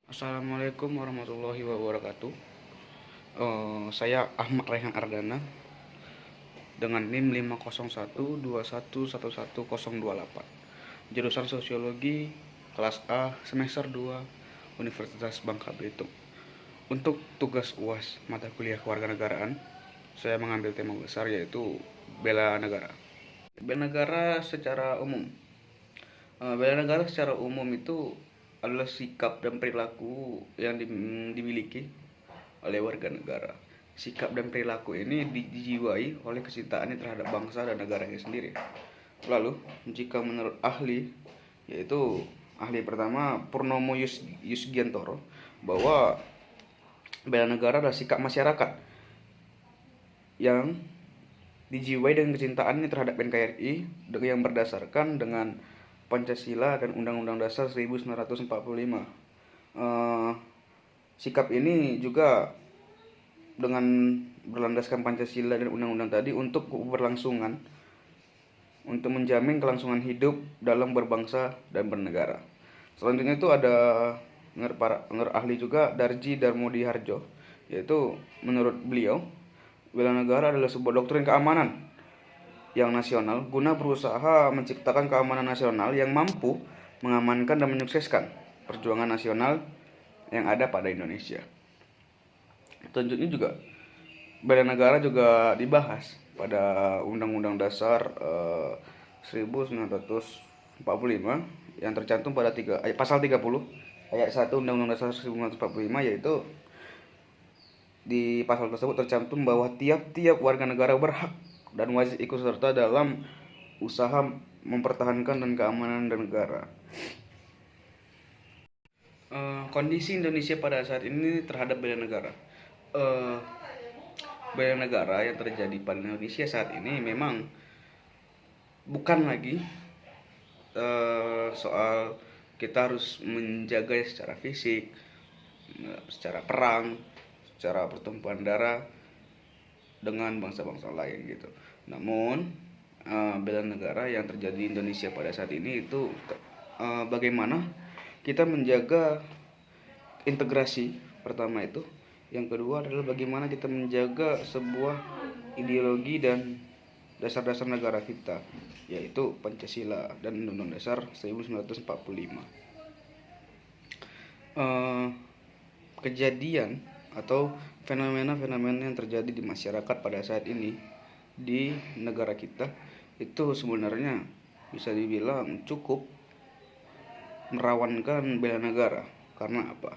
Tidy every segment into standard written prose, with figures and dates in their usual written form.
Assalamualaikum warahmatullahi wabarakatuh. Saya Ahmad Raihan Ardana dengan NIM 50121111028. Jurusan Sosiologi kelas A semester 2 Universitas Bangka Belitung. Untuk tugas UAS mata kuliah kewarganegaraan, saya mengambil tema besar yaitu bela negara. Bela negara secara umum. Bela negara secara umum itu adalah sikap dan perilaku yang dimiliki oleh warga negara. Sikap dan perilaku ini dijiwai oleh kecintaannya terhadap bangsa dan negaranya sendiri. Lalu, jika menurut ahli, yaitu ahli pertama Purnomo Yusgiantoro, bahwa bela negara adalah sikap masyarakat yang dijiwai dengan kecintaannya terhadap NKRI yang berdasarkan dengan Pancasila dan Undang-Undang Dasar 1945. Sikap ini juga dengan berlandaskan Pancasila dan Undang-Undang tadi untuk keberlangsungan, untuk menjamin kelangsungan hidup dalam berbangsa dan bernegara. Selanjutnya itu ada menurut ahli juga Darji Darmodi Harjo, yaitu menurut beliau bela negara adalah sebuah doktrin keamanan yang nasional guna berusaha menciptakan keamanan nasional yang mampu mengamankan dan menyukseskan perjuangan nasional yang ada pada Indonesia. Selanjutnya juga bela negara juga dibahas pada Undang-Undang Dasar 1945 yang tercantum pada pasal 30 ayat 1 Undang-Undang Dasar 1945, yaitu di pasal tersebut tercantum bahwa tiap-tiap warga negara berhak dan wajib ikut serta dalam usaha mempertahankan dan keamanan dan negara. Kondisi Indonesia pada saat ini terhadap bela negara. Bela negara yang terjadi pada Indonesia saat ini memang bukan lagi soal kita harus menjaga secara fisik, secara perang, secara pertumpahan darah dengan bangsa-bangsa lain gitu. Namun bela negara yang terjadi di Indonesia pada saat ini itu bagaimana kita menjaga integrasi pertama itu. Yang kedua adalah bagaimana kita menjaga sebuah ideologi dan dasar-dasar negara kita, yaitu Pancasila dan Undang-Undang Dasar 1945. Kejadian atau fenomena-fenomena yang terjadi di masyarakat pada saat ini di negara kita itu sebenarnya bisa dibilang cukup merawankan bela negara. Karena apa?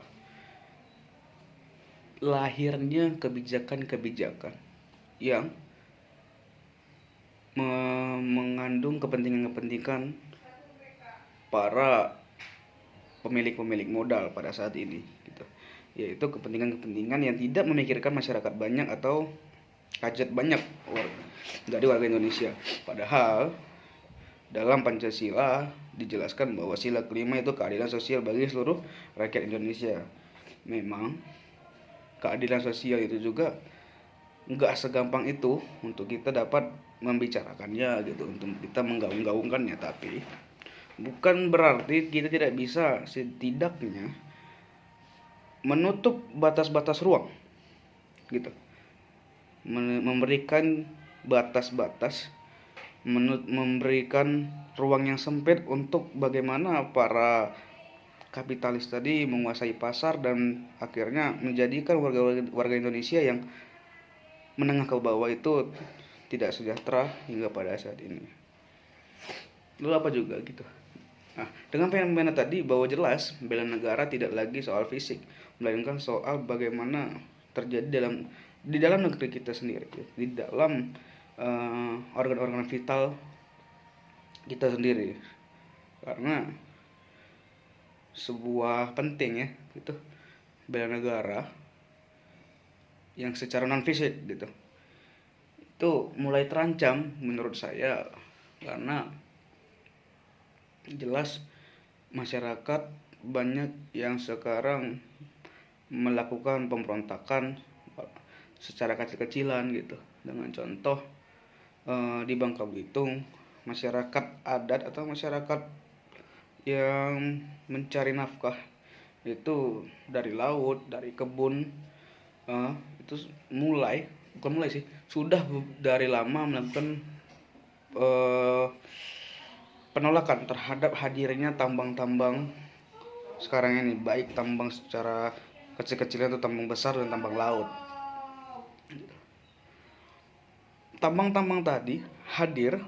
Lahirnya kebijakan-kebijakan yang mengandung kepentingan-kepentingan para pemilik-pemilik modal pada saat ini gitu. Yaitu kepentingan-kepentingan yang tidak memikirkan masyarakat banyak atau hajat banyak dari warga Indonesia. Padahal dalam Pancasila dijelaskan bahwa sila kelima itu keadilan sosial bagi seluruh rakyat Indonesia. Memang keadilan sosial itu juga nggak segampang itu untuk kita dapat membicarakannya gitu, untuk kita menggaung-gaungkannya. Tapi bukan berarti kita tidak bisa setidaknya menutup batas-batas ruang gitu, memberikan batas-batas, memberikan ruang yang sempit untuk bagaimana para kapitalis tadi menguasai pasar dan akhirnya menjadikan warga Indonesia yang menengah ke bawah itu tidak sejahtera hingga pada saat ini. Lalu apa juga gitu. Nah, dengan fenomena tadi bahwa jelas bela negara tidak lagi soal fisik, melainkan soal bagaimana terjadi di dalam negeri kita sendiri, di dalam organ-organ vital kita sendiri. Karena sebuah penting ya gitu, bela negara yang secara non fisik gitu itu mulai terancam menurut saya, karena jelas masyarakat banyak yang sekarang melakukan pemberontakan secara kecil-kecilan gitu. Dengan contoh di Bangka Belitung, masyarakat adat atau masyarakat yang mencari nafkah itu dari laut, dari kebun, eh, itu bukan mulai sih, sudah dari lama melakukan eh, penolakan terhadap hadirnya tambang-tambang sekarang ini, baik tambang secara kecil-kecilnya atau tambang besar dan tambang laut. Tambang-tambang tadi hadir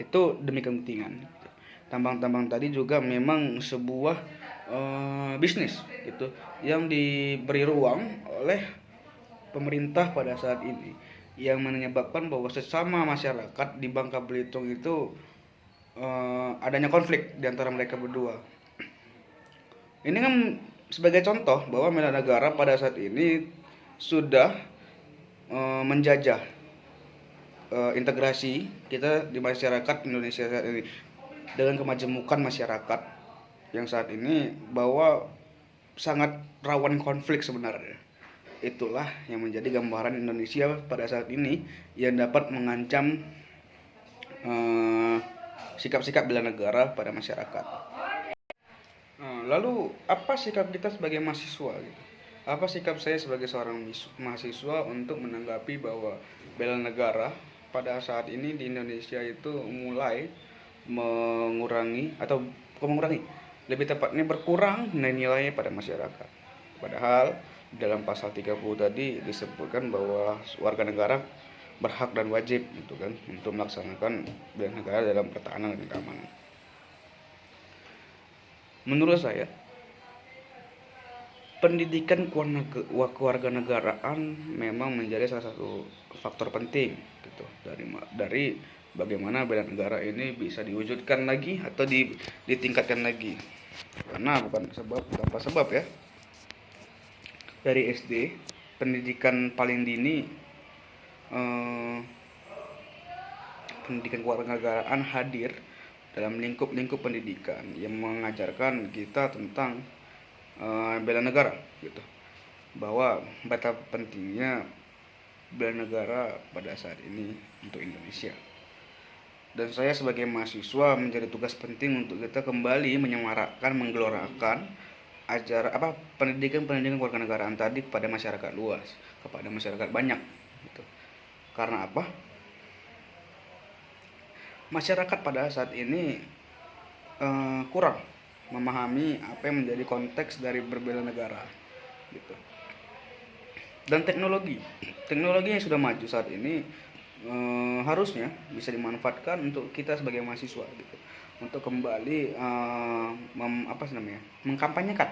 itu demi kepentingan. Tambang-tambang tadi juga memang sebuah bisnis gitu yang diberi ruang oleh pemerintah pada saat ini, yang menyebabkan bahwa sesama masyarakat di Bangka Belitung itu adanya konflik di antara mereka berdua. Ini kan sebagai contoh bahwa bela negara pada saat ini sudah menjajah integrasi kita di masyarakat Indonesia saat ini, dengan kemajemukan masyarakat yang saat ini bahwa sangat rawan konflik sebenarnya. Itulah yang menjadi gambaran Indonesia pada saat ini yang dapat mengancam sikap-sikap bela negara pada masyarakat. Lalu apa sikap kita sebagai mahasiswa gitu? Apa sikap saya sebagai seorang mahasiswa untuk menanggapi bahwa bela negara pada saat ini di Indonesia itu mulai mengurangi, atau bukan mengurangi, lebih tepatnya berkurang nilai-nilainya pada masyarakat. Padahal dalam pasal 30 tadi disebutkan bahwa warga negara berhak dan wajib gitu kan untuk melaksanakan bela negara dalam pertahanan dan keamanan. Menurut saya, pendidikan kewarganegaraan memang menjadi salah satu faktor penting gitu dari bagaimana bela negara ini bisa diwujudkan lagi atau ditingkatkan lagi. Karena bukan sebab tanpa sebab ya. Dari SD, pendidikan paling dini, eh, pendidikan kewarganegaraan hadir dalam lingkup-lingkup pendidikan yang mengajarkan kita tentang bela negara gitu, bahwa betapa pentingnya bela negara pada saat ini untuk Indonesia. Dan saya sebagai mahasiswa menjadi tugas penting untuk kita kembali menyemarakkan, menggelorakan pendidikan kewarganegaraan tadi kepada masyarakat luas, kepada masyarakat banyak gitu. Karena apa? Masyarakat pada saat ini kurang memahami apa yang menjadi konteks dari berbela negara gitu. Dan teknologi yang sudah maju saat ini harusnya bisa dimanfaatkan untuk kita sebagai mahasiswa gitu, untuk kembali mengkampanyekan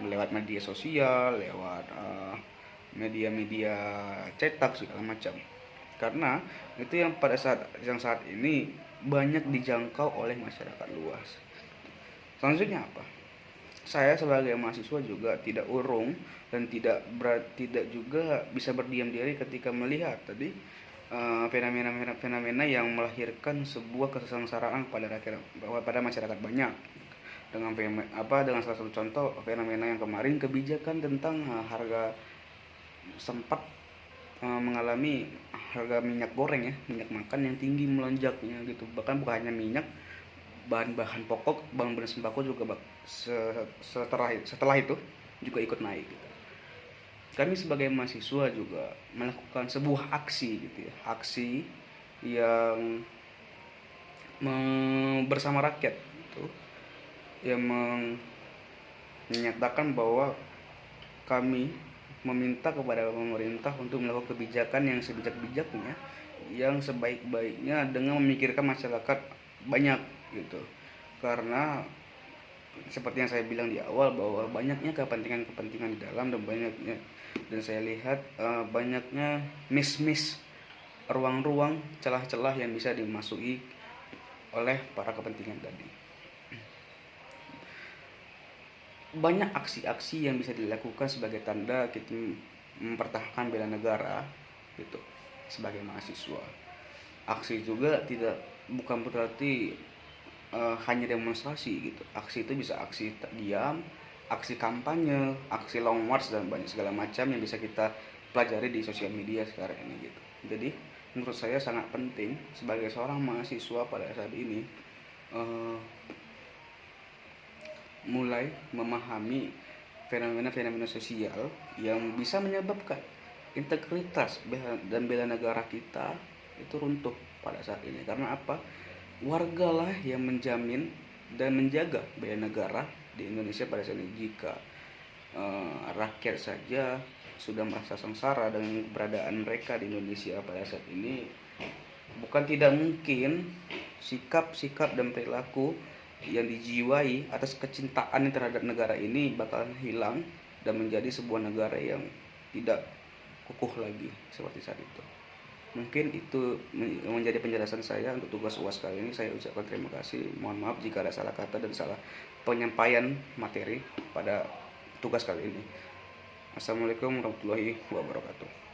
lewat media sosial, lewat media-media cetak segala macam. Karena itu yang saat ini banyak dijangkau oleh masyarakat luas. Selanjutnya apa? Saya sebagai mahasiswa juga tidak urung dan tidak juga bisa berdiam diri ketika melihat tadi fenomena yang melahirkan sebuah kesengsaraan pada masyarakat banyak. Dengan salah satu contoh fenomena yang kemarin, kebijakan tentang harga sempat mengalami harga minyak goreng ya, minyak makan yang tinggi melonjaknya gitu. Bahkan bukan hanya minyak, bahan-bahan pokok, bahan-bahan sembako juga setelah itu juga ikut naik gitu. Kami sebagai mahasiswa juga melakukan sebuah aksi gitu ya, aksi yang bersama rakyat gitu, yang menyatakan bahwa kami meminta kepada pemerintah untuk melakukan kebijakan yang sebijak-bijaknya, yang sebaik-baiknya dengan memikirkan masyarakat banyak gitu. Karena seperti yang saya bilang di awal bahwa banyaknya kepentingan-kepentingan di dalam, dan saya lihat banyaknya miss ruang-ruang, celah-celah yang bisa dimasuki oleh para kepentingan tadi. Banyak aksi-aksi yang bisa dilakukan sebagai tanda kita mempertahankan bela negara gitu sebagai mahasiswa. Aksi juga bukan berarti hanya demonstrasi gitu. Aksi itu bisa aksi diam, aksi kampanye, aksi long march, dan banyak segala macam yang bisa kita pelajari di sosial media sekarang ini gitu. Jadi menurut saya sangat penting sebagai seorang mahasiswa pada saat ini mulai memahami fenomena-fenomena sosial yang bisa menyebabkan integritas dan bela negara kita itu runtuh pada saat ini. Karena apa? Wargalah yang menjamin dan menjaga bela negara di Indonesia pada saat ini. Jika rakyat saja sudah merasa sengsara dengan keberadaan mereka di Indonesia pada saat ini, bukan tidak mungkin sikap-sikap dan perilaku yang dijiwai atas kecintaan terhadap negara ini bakalan hilang dan menjadi sebuah negara yang tidak kukuh lagi seperti saat itu. Mungkin itu menjadi penjelasan saya untuk tugas UAS kali ini. Saya ucapkan terima kasih. Mohon maaf jika ada salah kata dan salah penyampaian materi pada tugas kali ini. Assalamualaikum warahmatullahi wabarakatuh.